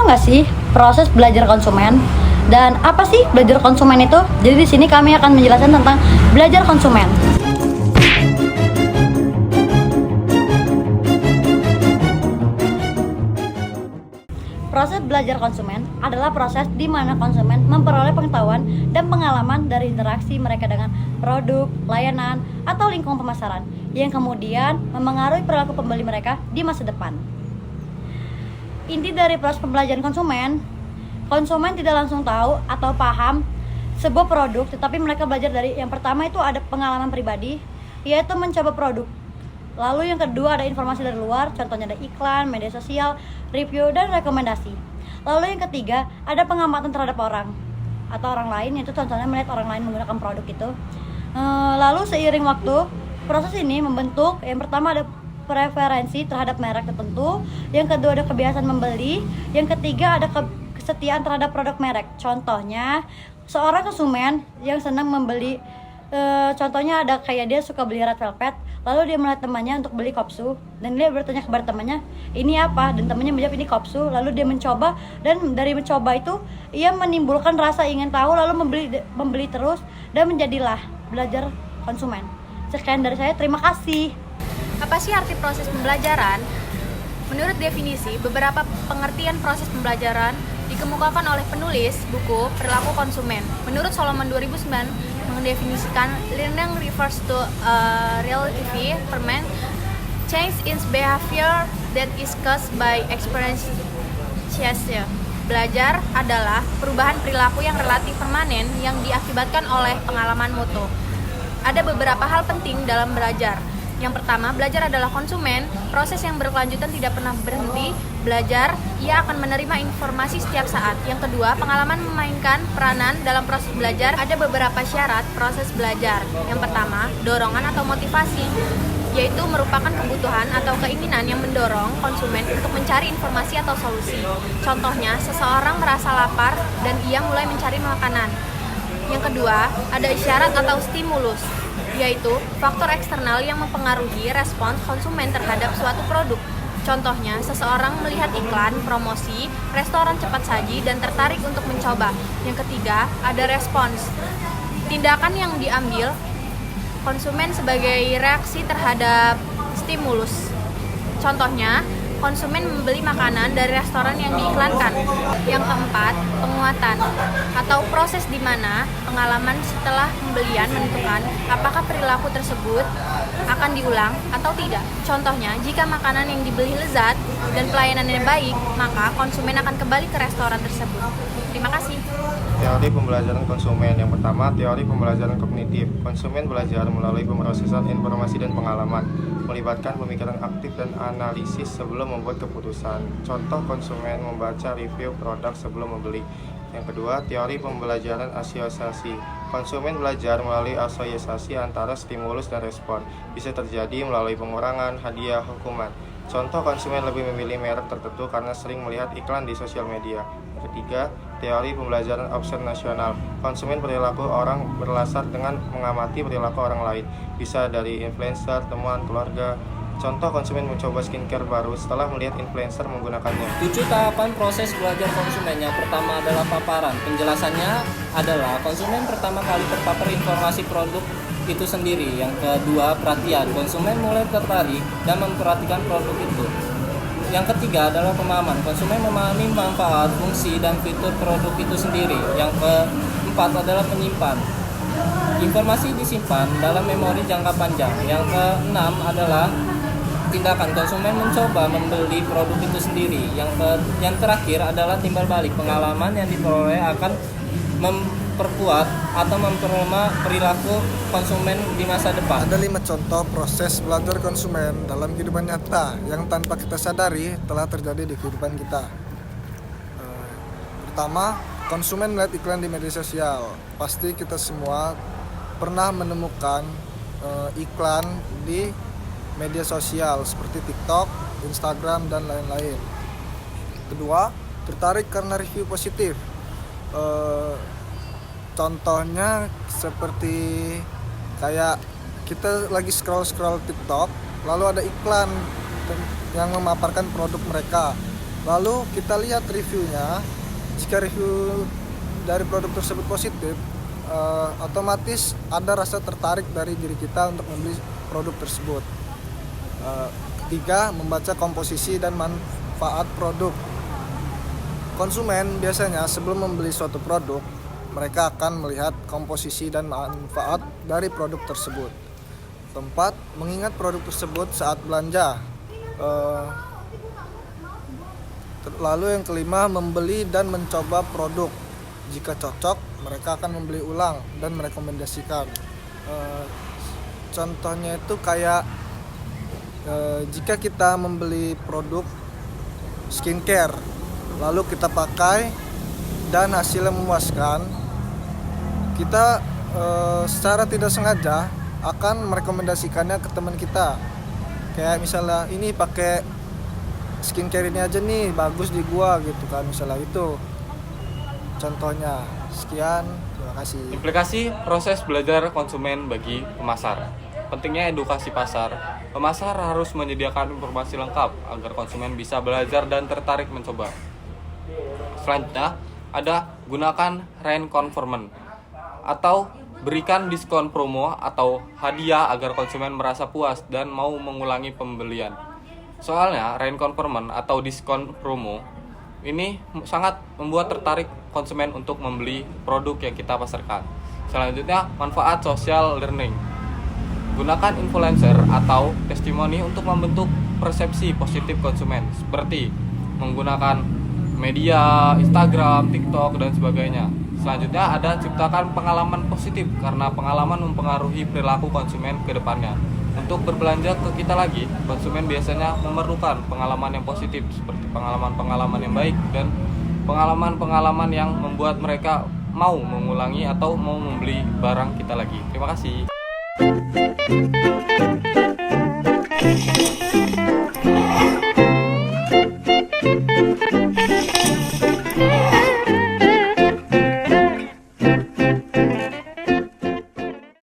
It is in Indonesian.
nggak sih proses belajar konsumen? Dan apa sih belajar konsumen itu? Jadi di sini kami akan menjelaskan tentang belajar konsumen. Proses belajar konsumen adalah proses di mana konsumen memperoleh pengetahuan dan pengalaman dari interaksi mereka dengan produk, layanan, atau lingkungan pemasaran yang kemudian mempengaruhi perilaku pembeli mereka di masa depan. Inti dari proses pembelajaran konsumen, konsumen tidak langsung tahu atau paham sebuah produk, tetapi mereka belajar dari yang pertama itu ada pengalaman pribadi, yaitu mencoba produk. Lalu yang kedua ada informasi dari luar, contohnya ada iklan, media sosial, review, dan rekomendasi. Lalu yang ketiga ada pengamatan terhadap orang atau orang lain, yaitu contohnya melihat orang lain menggunakan produk itu. Lalu seiring waktu, proses ini membentuk, yang pertama ada preferensi terhadap merek tertentu, yang kedua ada kebiasaan membeli, yang ketiga ada kesetiaan terhadap produk merek. Contohnya seorang konsumen yang senang membeli, contohnya ada kayak dia suka beli red velvet, lalu dia melihat temannya untuk beli kopsu dan dia bertanya kepada temannya, ini apa? Dan temannya menjawab ini kopsu. Lalu dia mencoba, dan dari mencoba itu ia menimbulkan rasa ingin tahu, lalu membeli terus, dan menjadilah belajar konsumen. Sekian dari saya, terima kasih. Apa sih arti proses pembelajaran? Menurut definisi, beberapa pengertian proses pembelajaran dikemukakan oleh penulis buku Perilaku Konsumen. Menurut Solomon 2009 mendefinisikan learning refers to a relatively permanent change in behavior that is caused by experience. Belajar adalah perubahan perilaku yang relatif permanen yang diakibatkan oleh pengalaman mutu. Ada beberapa hal penting dalam belajar. Yang pertama, belajar adalah konsumen, proses yang berkelanjutan tidak pernah berhenti. Belajar, ia akan menerima informasi setiap saat. Yang kedua, pengalaman memainkan peranan dalam proses belajar. Ada beberapa syarat proses belajar. Yang pertama, dorongan atau motivasi, yaitu merupakan kebutuhan atau keinginan yang mendorong konsumen untuk mencari informasi atau solusi. Contohnya, seseorang merasa lapar dan ia mulai mencari makanan. Yang kedua, ada isyarat atau stimulus, yaitu faktor eksternal yang mempengaruhi respons konsumen terhadap suatu produk. Contohnya, seseorang melihat iklan, promosi, restoran cepat saji, dan tertarik untuk mencoba. Yang ketiga, ada respons, tindakan yang diambil konsumen sebagai reaksi terhadap stimulus. Contohnya, konsumen membeli makanan dari restoran yang diiklankan. Yang keempat, penguatan atau proses di mana pengalaman setelah pembelian menentukan apakah perilaku tersebut akan diulang atau tidak. Contohnya, jika makanan yang dibeli lezat dan pelayanannya baik, maka konsumen akan kembali ke restoran tersebut. Terima kasih. Teori pembelajaran konsumen. Yang pertama, teori pembelajaran kognitif. Konsumen belajar melalui pemrosesan informasi dan pengalaman, melibatkan pemikiran aktif dan analisis sebelum membuat keputusan. Contoh, konsumen membaca review produk sebelum membeli. Yang kedua, teori pembelajaran asosiasi. Konsumen belajar melalui asosiasi antara stimulus dan respon. Bisa terjadi melalui pengurangan, hadiah, hukuman. Contoh, konsumen lebih memilih merek tertentu karena sering melihat iklan di sosial media. Yang ketiga, teori pembelajaran observasional. Konsumen perilaku orang berlatar dengan mengamati perilaku orang lain. Bisa dari influencer, teman, keluarga. Contoh, konsumen mencoba skincare baru setelah melihat influencer menggunakannya. 7 tahapan proses belajar konsumen. Yang pertama adalah paparan. Penjelasannya adalah konsumen pertama kali terpapar informasi produk itu sendiri. Yang kedua, perhatian. Konsumen mulai tertarik dan memperhatikan produk itu. Yang ketiga adalah pemahaman. Konsumen memahami manfaat, fungsi, dan fitur produk itu sendiri. Yang keempat adalah penyimpan. Informasi disimpan dalam memori jangka panjang. Yang keenam adalah tindakan. Konsumen mencoba membeli produk itu sendiri. Yang terakhir adalah timbal balik. Pengalaman yang diperoleh akan memperkuat atau memperlemah perilaku konsumen di masa depan. Ada 5 contoh proses belajar konsumen dalam kehidupan nyata yang tanpa kita sadari telah terjadi di kehidupan kita. Pertama, konsumen melihat iklan di media sosial. Pasti kita semua pernah menemukan iklan di media sosial seperti TikTok, Instagram, dan lain-lain. Kedua, tertarik karena review positif. Contohnya seperti kayak kita lagi scroll TikTok, lalu ada iklan yang memaparkan produk mereka. Lalu kita lihat reviewnya. Jika review dari produk tersebut positif, otomatis ada rasa tertarik dari diri kita untuk membeli produk tersebut. Ketiga, membaca komposisi dan manfaat produk. Konsumen biasanya sebelum membeli suatu produk, mereka akan melihat komposisi dan manfaat dari produk tersebut. Keempat, mengingat produk tersebut saat belanja. Lalu yang kelima, membeli dan mencoba produk. Jika cocok, mereka akan membeli ulang dan merekomendasikan. Contohnya itu kayak jika kita membeli produk skincare, lalu kita pakai dan hasilnya memuaskan, kita secara tidak sengaja akan merekomendasikannya ke teman kita. Kayak misalnya, ini pakai skincare ini aja nih, bagus di gua gitu kan, misalnya itu contohnya. Sekian, terima kasih. Implikasi proses belajar konsumen bagi pemasar. Pentingnya edukasi pasar. Pemasar harus menyediakan informasi lengkap agar konsumen bisa belajar dan tertarik mencoba. Selanjutnya, ada gunakan reinforcement atau berikan diskon promo atau hadiah agar konsumen merasa puas dan mau mengulangi pembelian. Soalnya reinforcement atau diskon promo ini sangat membuat tertarik konsumen untuk membeli produk yang kita pasarkan. Selanjutnya, manfaat social learning. Gunakan influencer atau testimoni untuk membentuk persepsi positif konsumen, seperti menggunakan media, Instagram, TikTok, dan sebagainya. Selanjutnya ada ciptakan pengalaman positif, karena pengalaman mempengaruhi perilaku konsumen ke depannya. Untuk berbelanja ke kita lagi, konsumen biasanya memerlukan pengalaman yang positif, seperti pengalaman-pengalaman yang baik dan pengalaman-pengalaman yang membuat mereka mau mengulangi atau mau membeli barang kita lagi. Terima kasih.